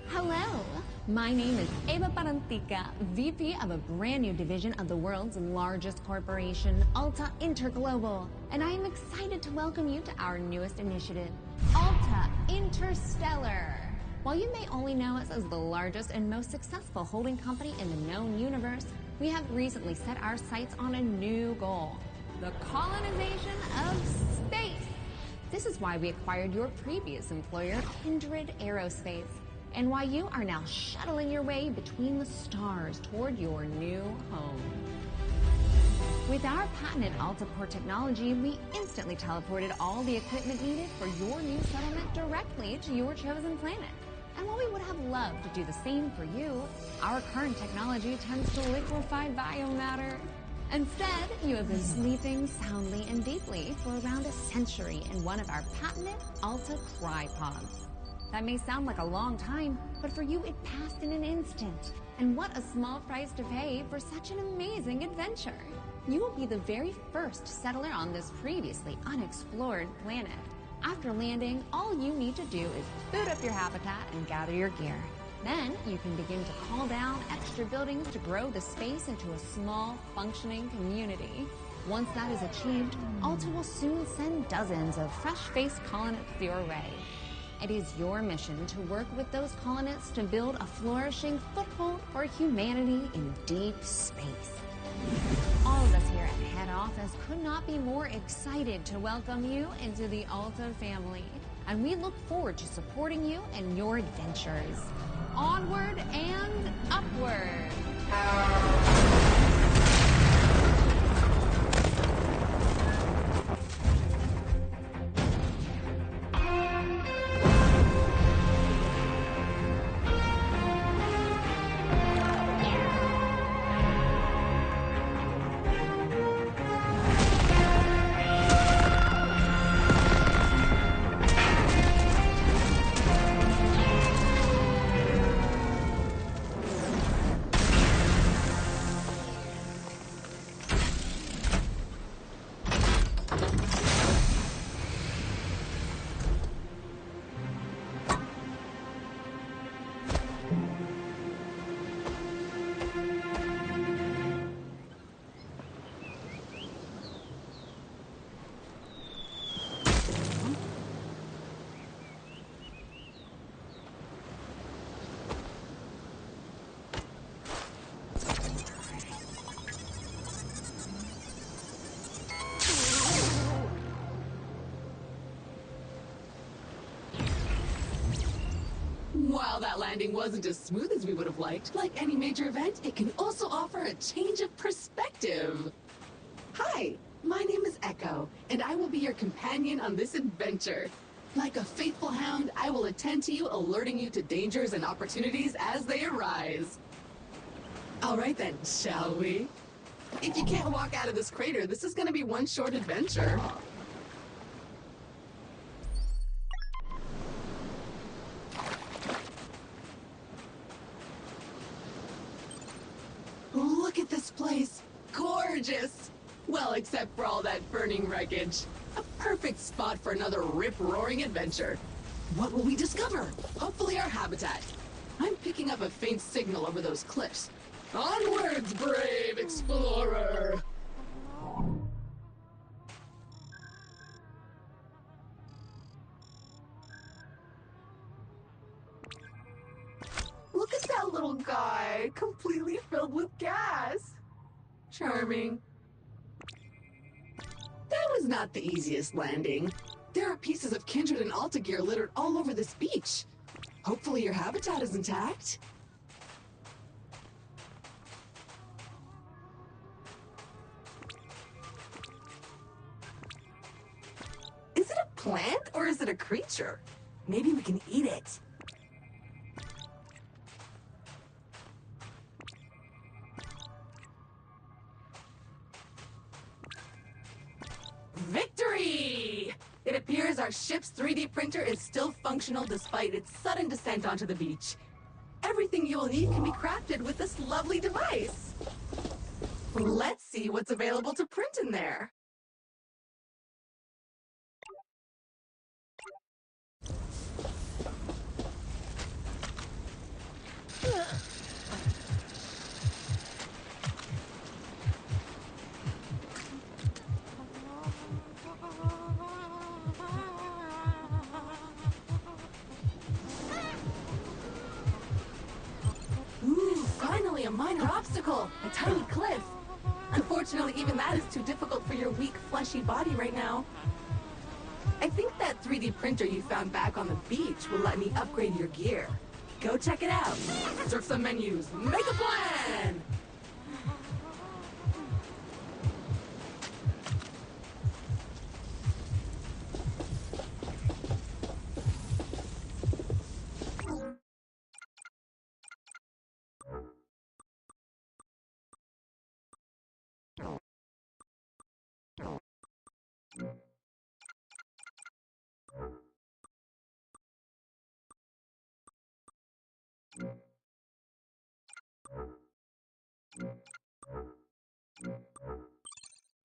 Hello, my name is Eva Parantica, VP of a brand new division of the world's largest corporation, Alta Interglobal, and I am excited to welcome you to our newest initiative, Alta Interstellar. While you may only know us as the largest and most successful holding company in the known universe, we have recently set our sights on a new goal, the colonization of space. This is why we acquired your previous employer, Kindred Aerospace, and why you are now shuttling your way between the stars toward your new home. With our patented AltaPort technology, we instantly teleported all the equipment needed for your new settlement directly to your chosen planet. And while we would have loved to do the same for you, our current technology tends to liquefy biomatter. Instead, you have been sleeping soundly and deeply for around a century in one of our patented Alta Crypods. That may sound like a long time, but for you it passed in an instant. And what a small price to pay for such an amazing adventure. You will be the very first settler on this previously unexplored planet. After landing, all you need to do is boot up your habitat and gather your gear. Then you can begin to call down extra buildings to grow the space into a small, functioning community. Once that is achieved, Alta will soon send dozens of fresh-faced colonists your way. It is your mission to work with those colonists to build a flourishing foothold for humanity in deep space. All of us here at head office could not be more excited to welcome you into the Alta family, and we look forward to supporting you in your adventures. Onward and upward! While that landing wasn't as smooth as we would have liked, like any major event, it can also offer a change of perspective. Hi, my name is Echo, and I will be your companion on this adventure. Like a faithful hound, I will attend to you, alerting you to dangers and opportunities as they arise. All right then, shall we? If you can't walk out of this crater, this is going to be one short adventure. Look at this place. Gorgeous. Well, except for all that burning wreckage. A perfect spot for another rip-roaring adventure. What will we discover? Hopefully our habitat. I'm picking up a faint signal over those cliffs. Onwards, brave explorer! Look at that little guy, completely filled with gas. Charming. That was not the easiest landing. There are pieces of Kindred and Alta gear littered all over this beach. Hopefully your habitat is intact. Is it a plant or is it a creature? Maybe we can eat it. our ship's 3D printer is still functional despite its sudden descent onto the beach. Everything you'll need can be crafted with this lovely device. Let's see what's available to print in there. Ooh, finally a minor obstacle, a tiny cliff. Unfortunately, even that is too difficult for your weak, fleshy body right now. I think that 3D printer you found back on the beach will let me upgrade your gear. Go check it out. Surf some menus. Make a plan!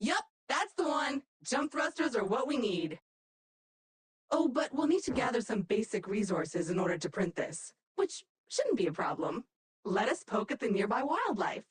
Yup, that's the one. Jump thrusters are what we need. Oh, but we'll need to gather some basic resources in order to print this, which shouldn't be a problem. Let us poke at the nearby wildlife.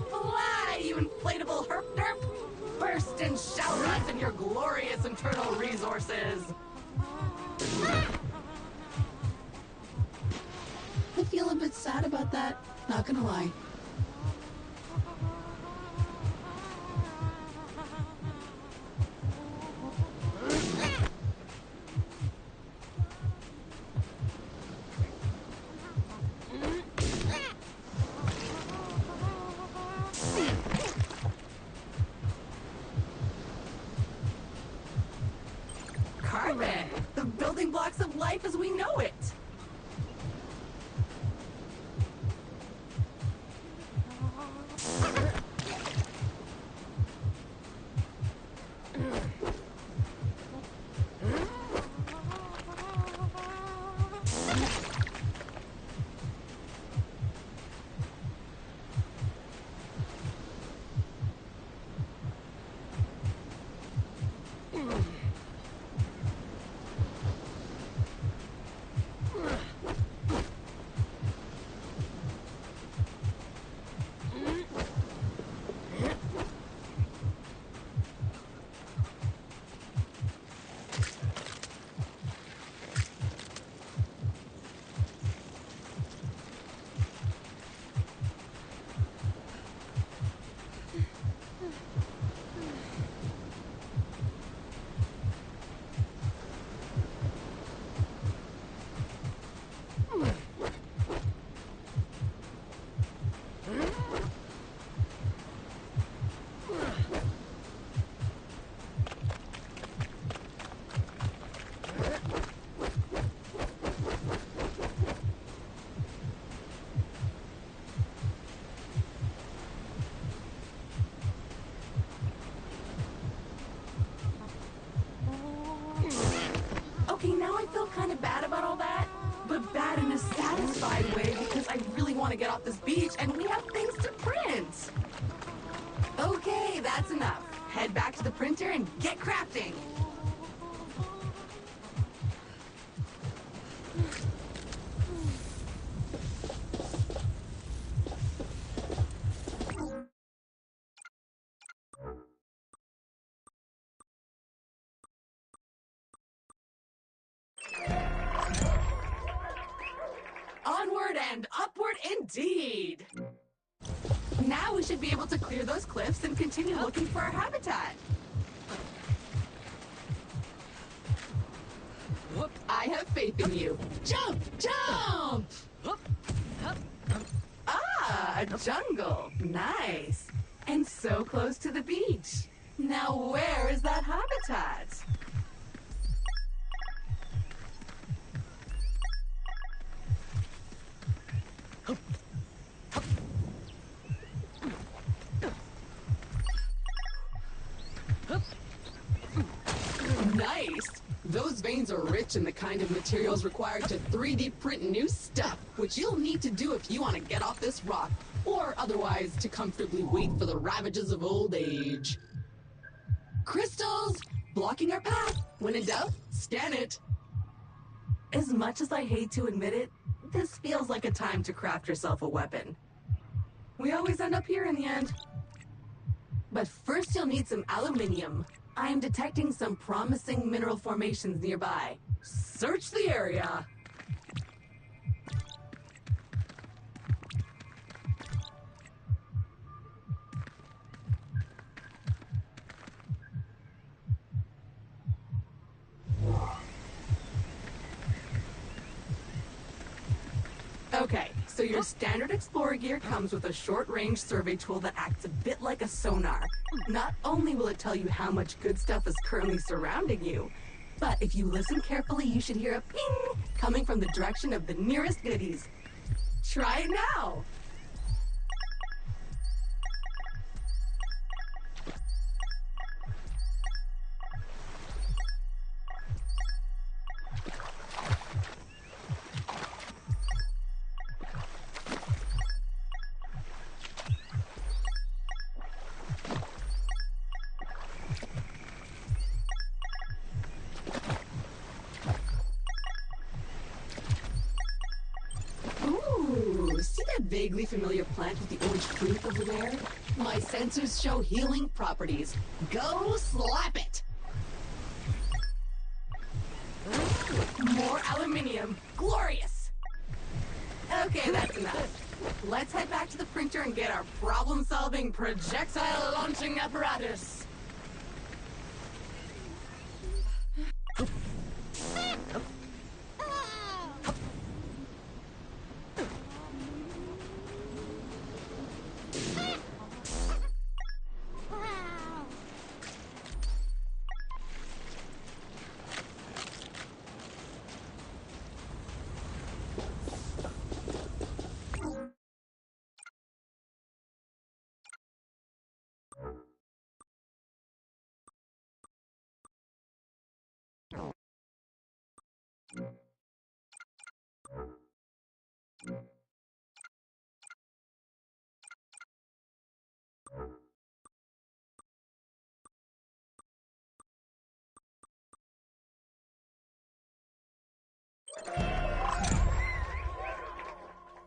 Fly, you inflatable herp derp! Burst and shower us in your glorious internal resources! I feel a bit sad about that, not gonna lie. Carbon, the building blocks of life as we know it. Okay, now I feel kind of bad about all that, but bad in a satisfied way because I really want to get off this beach and we have things to print. Okay, that's enough. Head back to the printer and get crafting. Onward and upward indeed! Now we should be able to clear those cliffs and continue looking for our habitat. I have faith in you. Jump! Jump! Ah, a jungle. Nice. And so close to the beach. Now where is that habitat? Nice! Those veins are rich in the kind of materials required to 3D print new stuff, which you'll need to do if you want to get off this rock, or otherwise to comfortably wait for the ravages of old age. Crystals! Blocking our path. When in doubt, scan it. As much as I hate to admit it, this feels like a time to craft yourself a weapon. We always end up here in the end. But first you'll need some aluminium. I am detecting some promising mineral formations nearby. Search the area. Okay, so your standard Explorer gear comes with a short-range survey tool that acts a bit like a sonar. Not only will it tell you how much good stuff is currently surrounding you, but if you listen carefully, you should hear a ping coming from the direction of the nearest goodies. Try it now! See that vaguely familiar plant with the orange fruit over there? My sensors show healing properties. Go slap it! More aluminium. Glorious! Okay, that's enough. Let's head back to the printer and get our problem-solving projectile launching apparatus.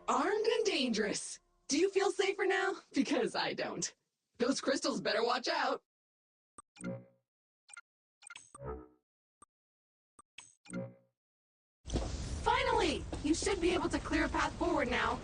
Armed and dangerous. Do you feel safer now? Because I don't. Those crystals better watch out. Finally! You should be able to clear a path forward now.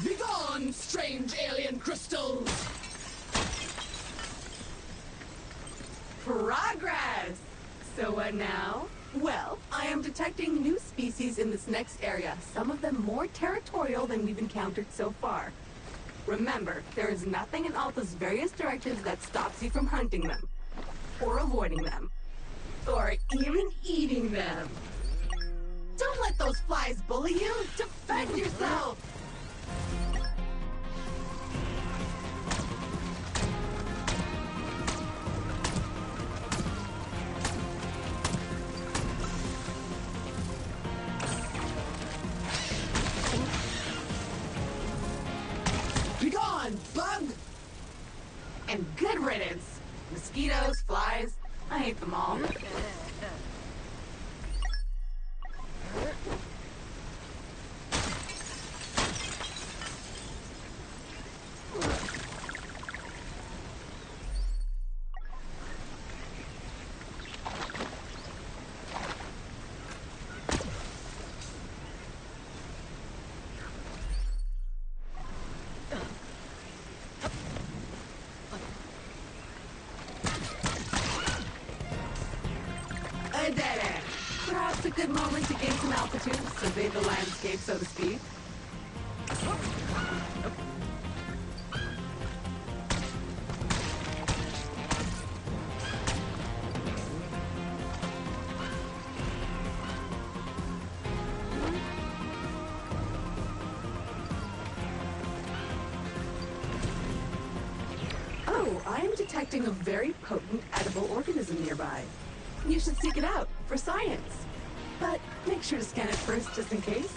Begone, strange alien crystals! Progress! So what now? Well, I am detecting new species in this next area, some of them more territorial than we've encountered so far. Remember, there is nothing in Alta's various directives that stops you from hunting them, or avoiding them, or even eating them. Don't let those flies bully you! Defend yourself! Begone, bug! hate them all. I did it! Perhaps a good moment to gain some altitude, survey the landscape, so to speak. Oh, I am detecting a very potent edible organism nearby. You should seek it out for science. But make sure to scan it first, just in case.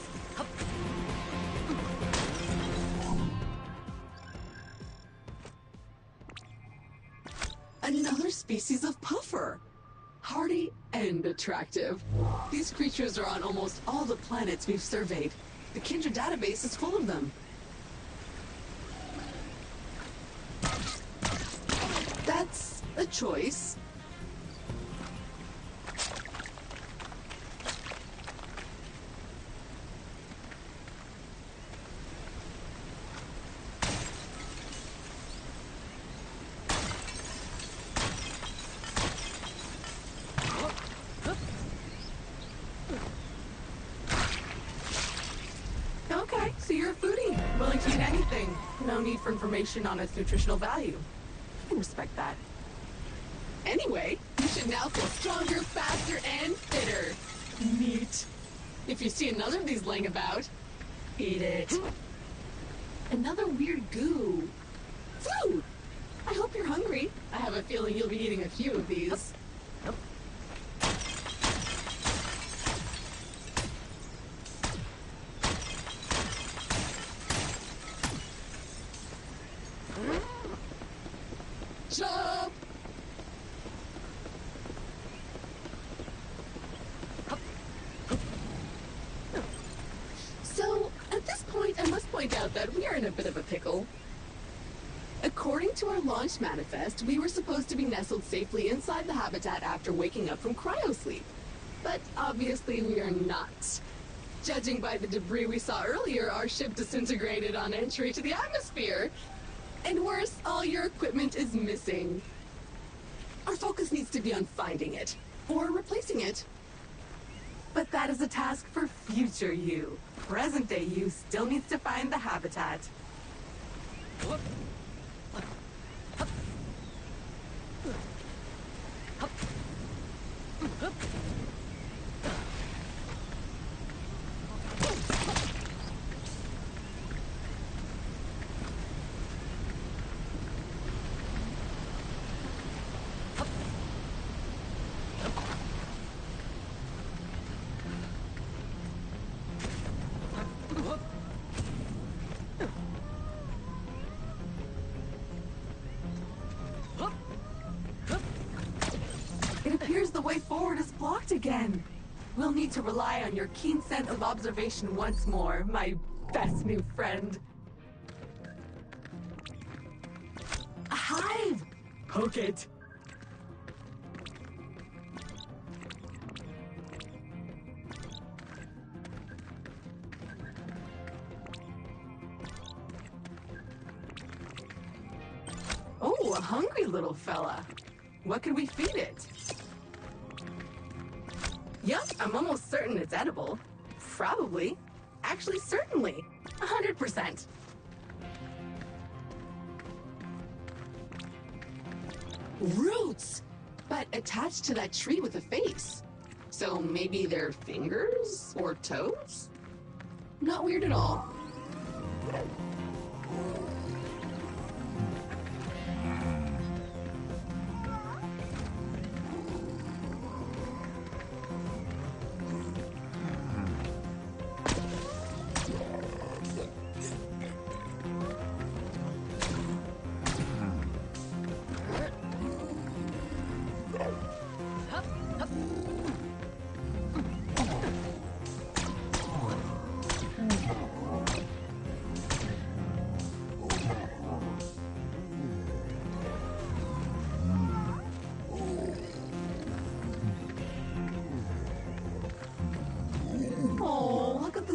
Another species of puffer. Hardy and attractive. These creatures are on almost all the planets we've surveyed. The Kindred database is full of them. That's a choice. Okay, so you're a foodie, willing to eat anything. No need for information on its nutritional value. I can respect that. Anyway, you should now feel stronger, faster, and fitter. Neat. If you see another of these laying about, eat it. Another weird goo. Food! I hope you're hungry. I have a feeling you'll be eating a few of these. Jump! So, at this point, I must point out that we are in a bit of a pickle. According to our launch manifest, we were supposed to be nestled safely inside the habitat after waking up from cryosleep. But obviously we are not. Judging by the debris we saw earlier, our ship disintegrated on entry to the atmosphere. And worse, all your equipment is missing. Our focus needs to be on finding it, or replacing it. But that is a task for future you. Present day you still needs to find the habitat. It appears the way forward is blocked again. We'll need to rely on your keen sense of observation once more, my best new friend. A hive! Poke it! Oh, a hungry little fella. What could we feed it? Yup, I'm almost certain it's edible. Probably. Actually, certainly. 100%. Roots! But attached to that tree with a face. So maybe they're fingers or toes? Not weird at all.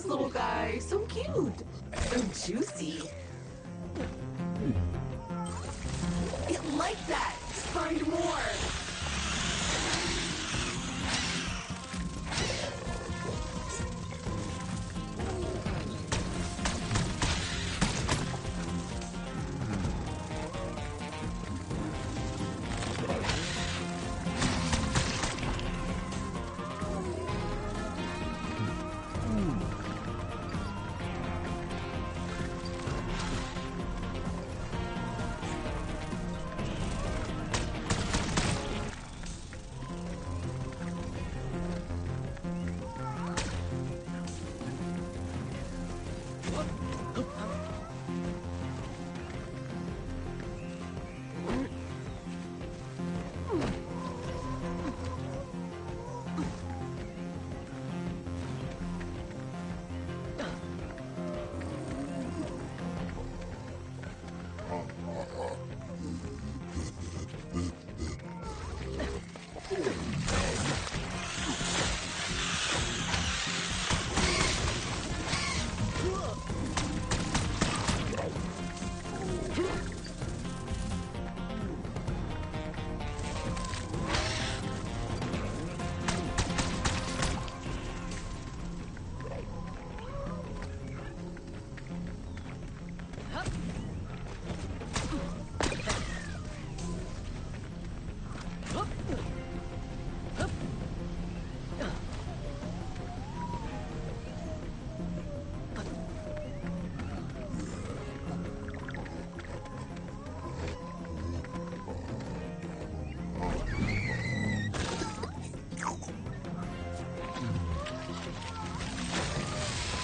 this little guy. So cute. So juicy. It like that. Find more.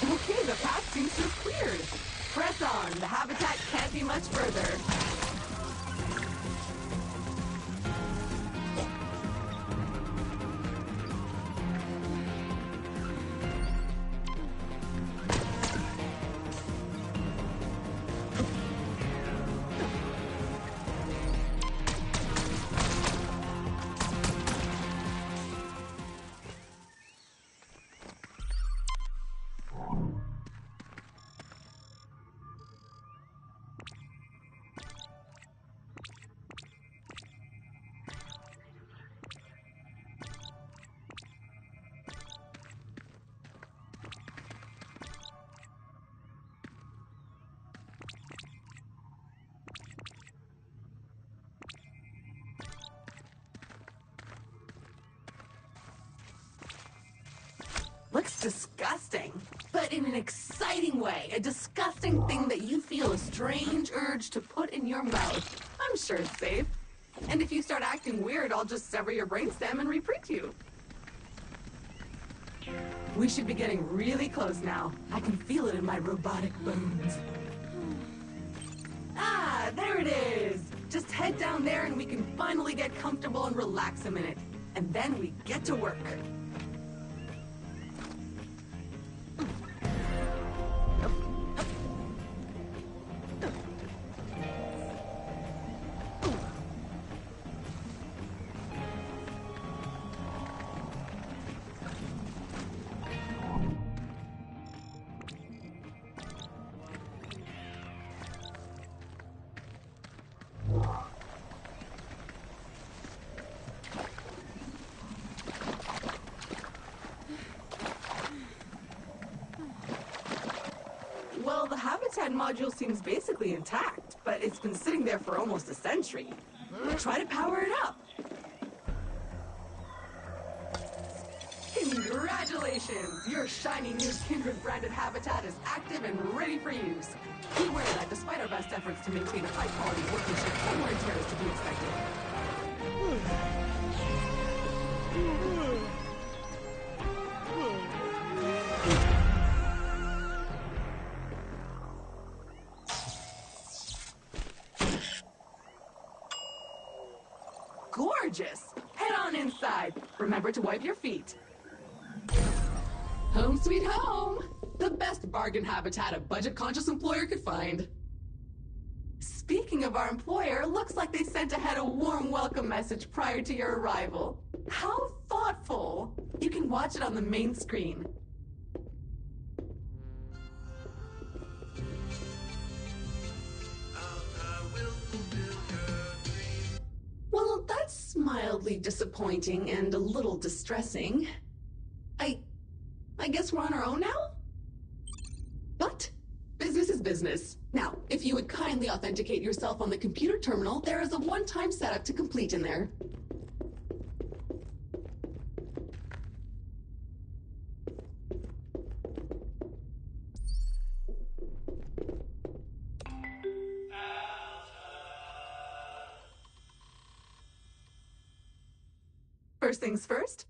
Okay, the path seems to have cleared. Press on. The habitat can't be much further. Looks disgusting, but in an exciting way. A disgusting thing that you feel a strange urge to put in your mouth. I'm sure it's safe. And if you start acting weird, I'll just sever your brainstem and reprint you. We should be getting really close now. I can feel it in my robotic bones. Ah, there it is! Just head down there and we can finally get comfortable and relax a minute. And then we get to work. Well, the habitat module seems basically intact, but it's been sitting there for almost a century. Try to power it up. Congratulations! Your shiny new Kindred branded habitat is active and ready for use. Be aware that despite our best efforts to maintain a high-quality workmanship, some wear and tear is to be expected. Gorgeous! Head on inside. Remember to wipe your feet. Home sweet home! The best bargain habitat a budget-conscious employer could find. Speaking of our employer, looks like they sent ahead a warm welcome message prior to your arrival. How thoughtful! You can watch it on the main screen. That's mildly disappointing and a little distressing. I guess we're on our own now? But business is business. Now, if you would kindly authenticate yourself on the computer terminal, there is a one-time setup to complete in there. First things first,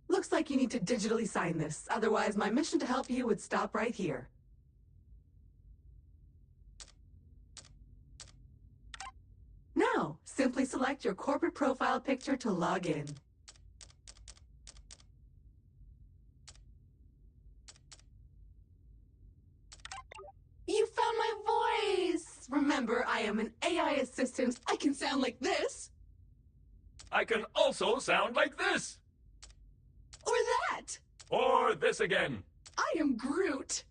looks like you need to digitally sign this. Otherwise, my mission to help you would stop right here. Now, simply select your corporate profile picture to log in. You found my voice! Remember, I am an AI assistant. I can sound like this. I can also sound like this! Or that! Or this again. I am Groot.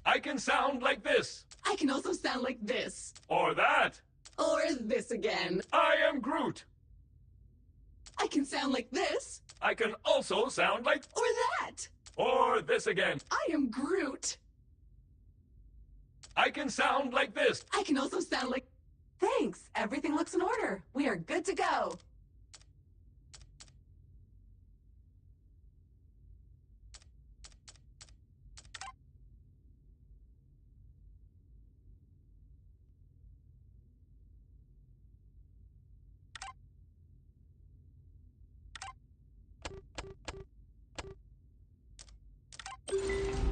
I can sound like this. I can also sound like this. Or that. Or this again. I am Groot. I can sound like this. I can also sound like... Or that. Or this again. I am Groot. I can sound like this. I can also sound like... Thanks. Everything looks in order. We are good to go.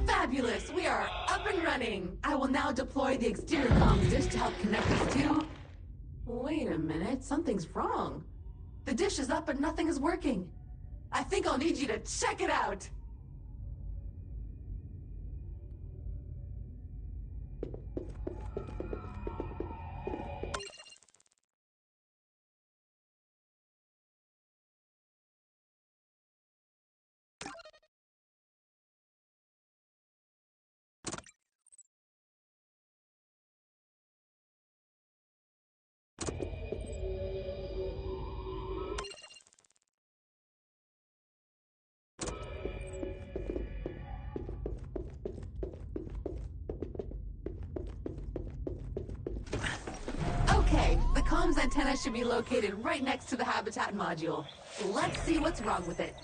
Fabulous! We are up and running! I will now deploy the exterior comms dish to help connect us to... Wait a minute, something's wrong. The dish is up but nothing is working. I think I'll need you to check it out! Okay, the comms antenna should be located right next to the habitat module. Let's see what's wrong with it.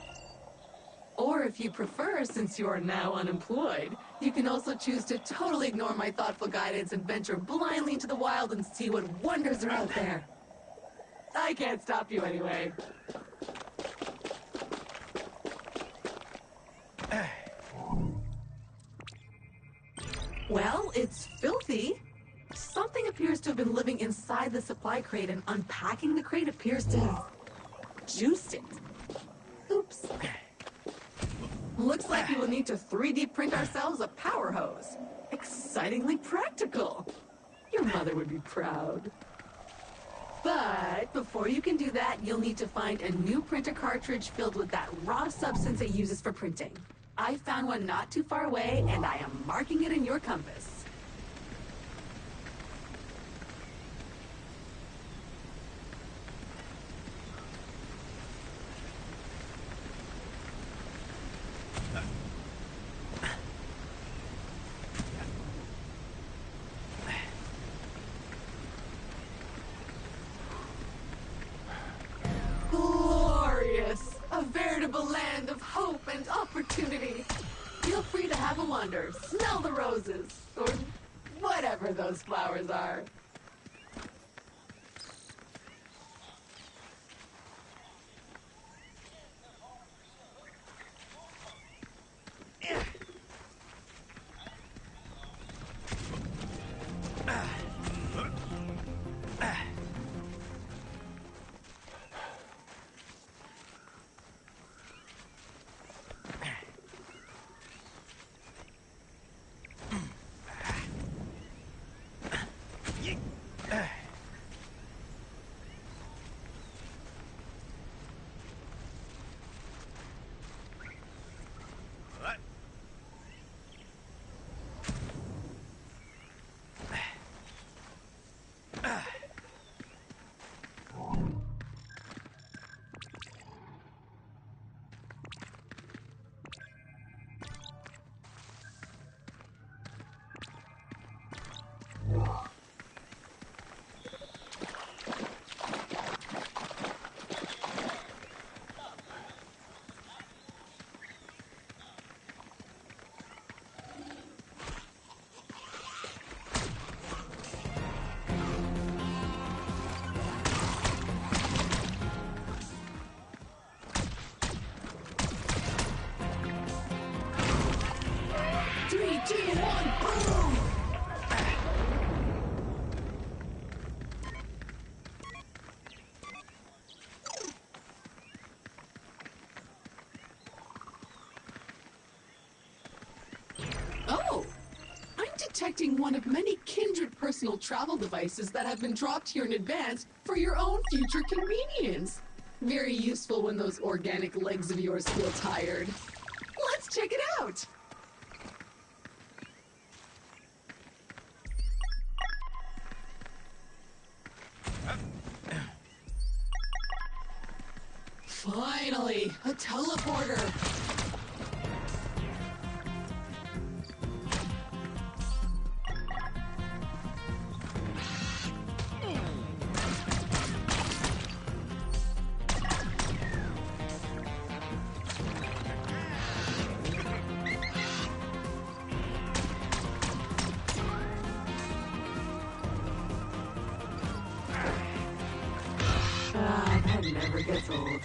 Or if you prefer, since you are now unemployed, you can also choose to totally ignore my thoughtful guidance and venture blindly into the wild and see what wonders are out there. I can't stop you anyway. Well, it's filthy. Something appears to have been living inside the supply crate, and unpacking the crate appears to have juiced it. Oops. Looks like we will need to 3D print ourselves a power hose. Excitingly practical. Your mother would be proud. But before you can do that, you'll need to find a new printer cartridge filled with that raw substance it uses for printing. I found one not too far away, and I am marking it in your compass. Glorious! A veritable land of hope and opportunity. Feel free to have a wander, smell the roses, or whatever those flowers are. protecting one of many kindred personal travel devices that have been dropped here in advance for your own future convenience. Very useful when those organic legs of yours feel tired. Let's check it out! Finally, a teleporter! Ah, that never gets old.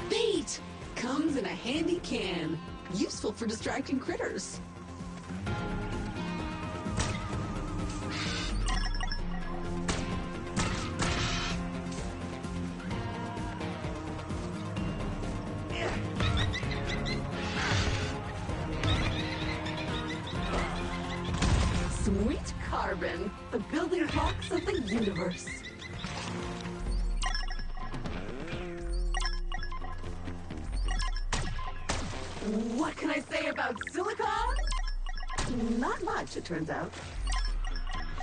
Bait! Comes in a handy can. Useful for distracting critters. Sweet carbon, the building blocks of the universe. What can I say about silicon? Not much, it turns out.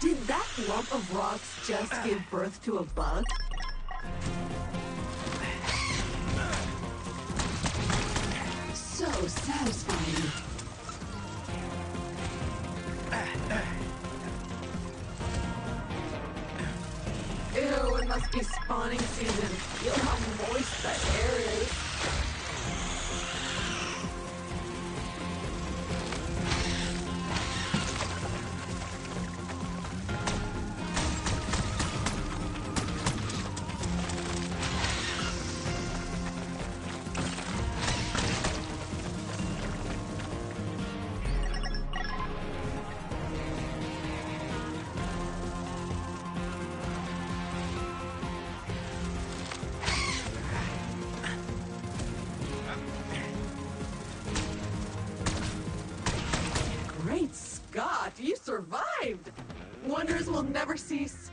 Did that lump of rocks just give birth to a bug? So satisfying. Ew, it must be spawning season. Feel how moist that air is. Great Scott, you survived! Wonders will never cease.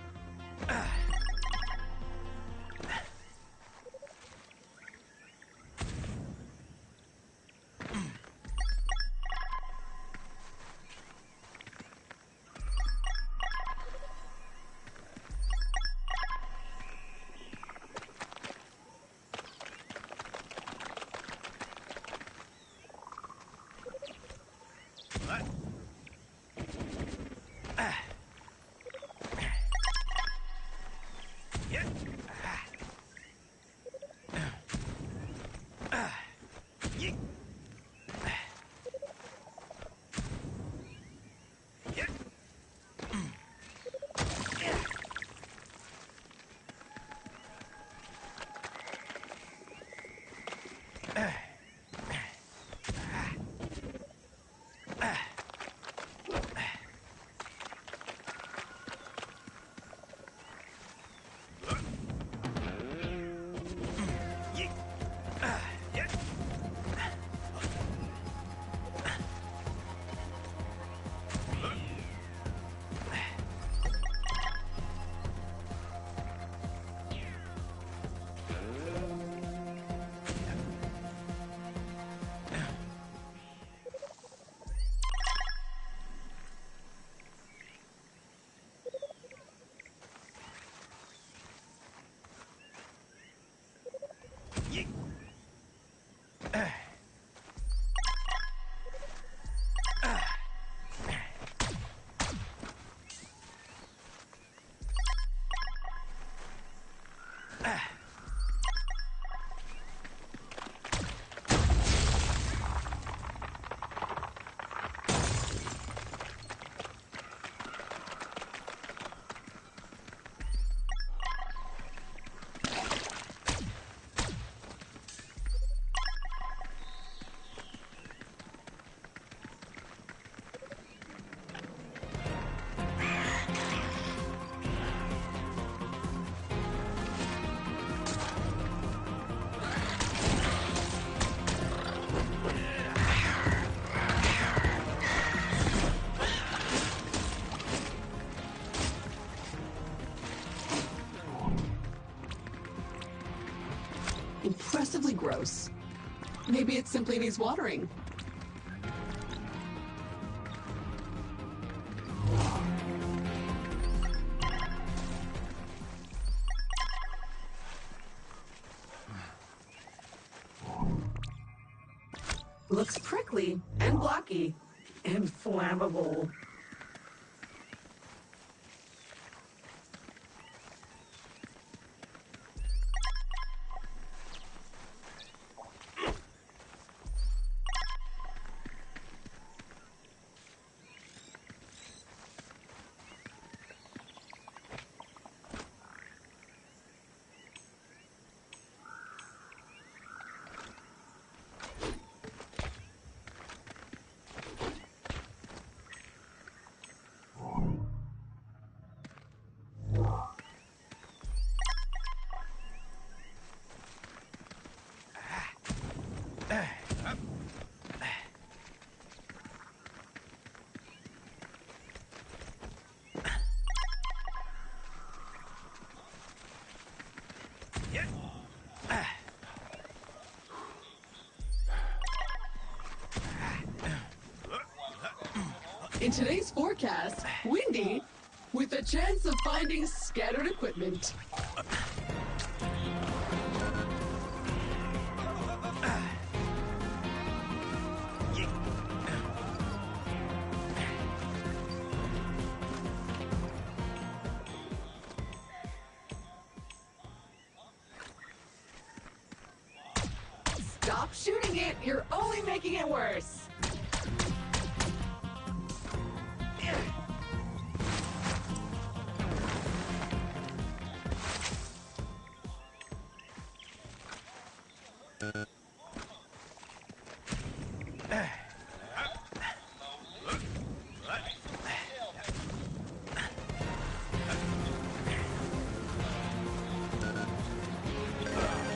Impressively gross. Maybe it simply needs watering. Looks prickly and blocky and flammable. In today's forecast, windy, with a chance of finding scattered equipment. Stop shooting it! You're only making it worse!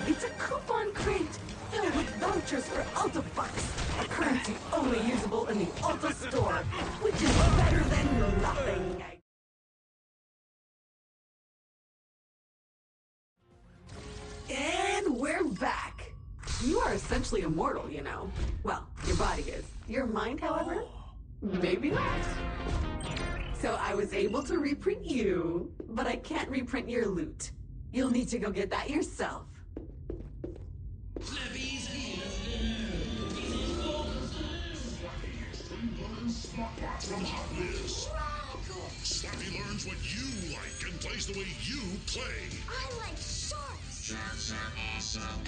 It's a coupon crate filled with vouchers for Alta Bucks, a currency only usable in the Alta store, which is better than nothing. And we're back. You are essentially immortal, you know. Well, your body is. Your mind, however, maybe not. So I was able to reprint you, but I can't reprint your loot. You'll need to go get that yourself. From Hot Whiz. Slappy learns what you like and plays the way you play. I like sharks. Sharks are awesome.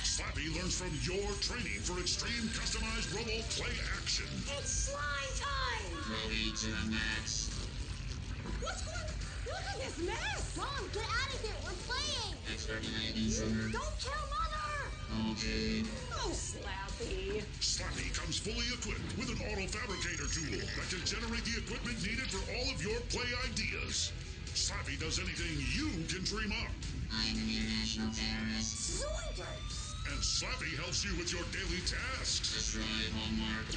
Slappy learns from your training for extreme customized robo play action. It's slime time. Roby to the max. What's going on? Look at this mess. Mom, get out of here. We're playing. Exterminating sugar. Don't kill Mother. Okay. Oh, Slappy. Slappy comes fully equipped with an auto fabricator tool that can generate the equipment needed for all of your play ideas. Slappy does anything you can dream up. I'm an international terrorist. Zoiders. And Slappy helps you with your daily tasks. Destroy homework.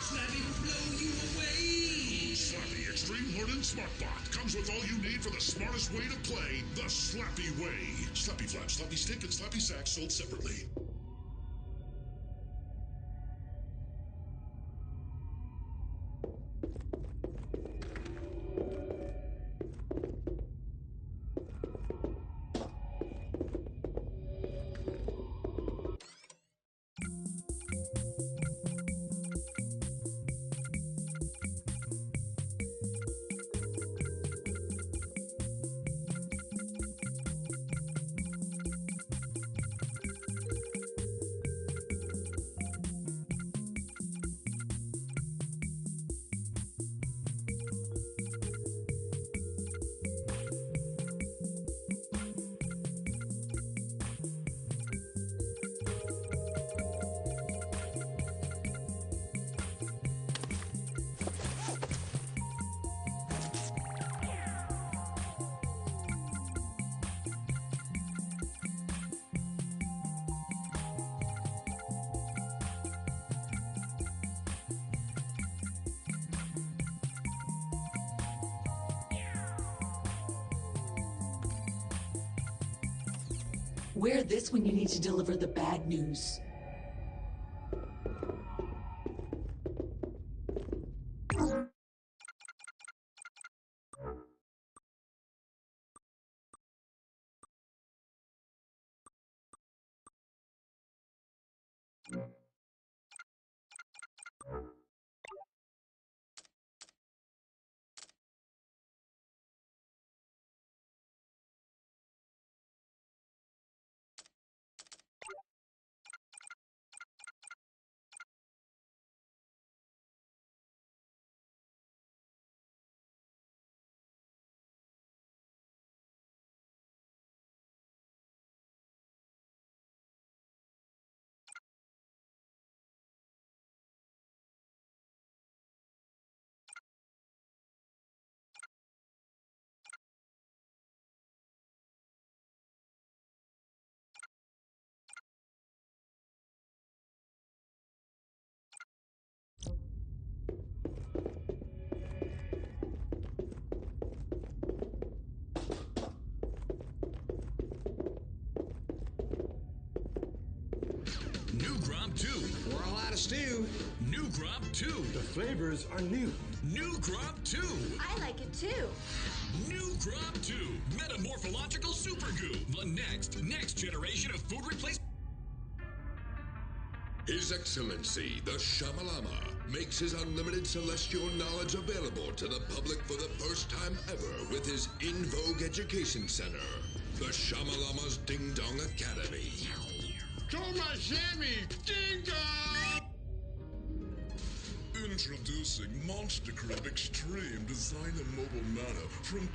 Slappy will blow you away. Slappy Extreme Hardened SmartBot comes with all you need for the smartest way to play the Slappy way. Slappy Flap, Slappy Stick, and Slappy Sack sold separately. Wear this when you need to deliver the bad news. New Gromp 2. We're all out of stew. New Gromp 2. The flavors are new. New Gromp 2. I like it too. New Gromp 2. Metamorphological Super Goo. The next generation of food replacement. His Excellency, the Shamalama, makes his unlimited celestial knowledge available to the public for the first time ever with his In Vogue Education Center, the Shamalama's Ding Dong Academy. Toma Sammy, Ding Dong! Introducing Monster Crib Extreme Designer Mobile Mana from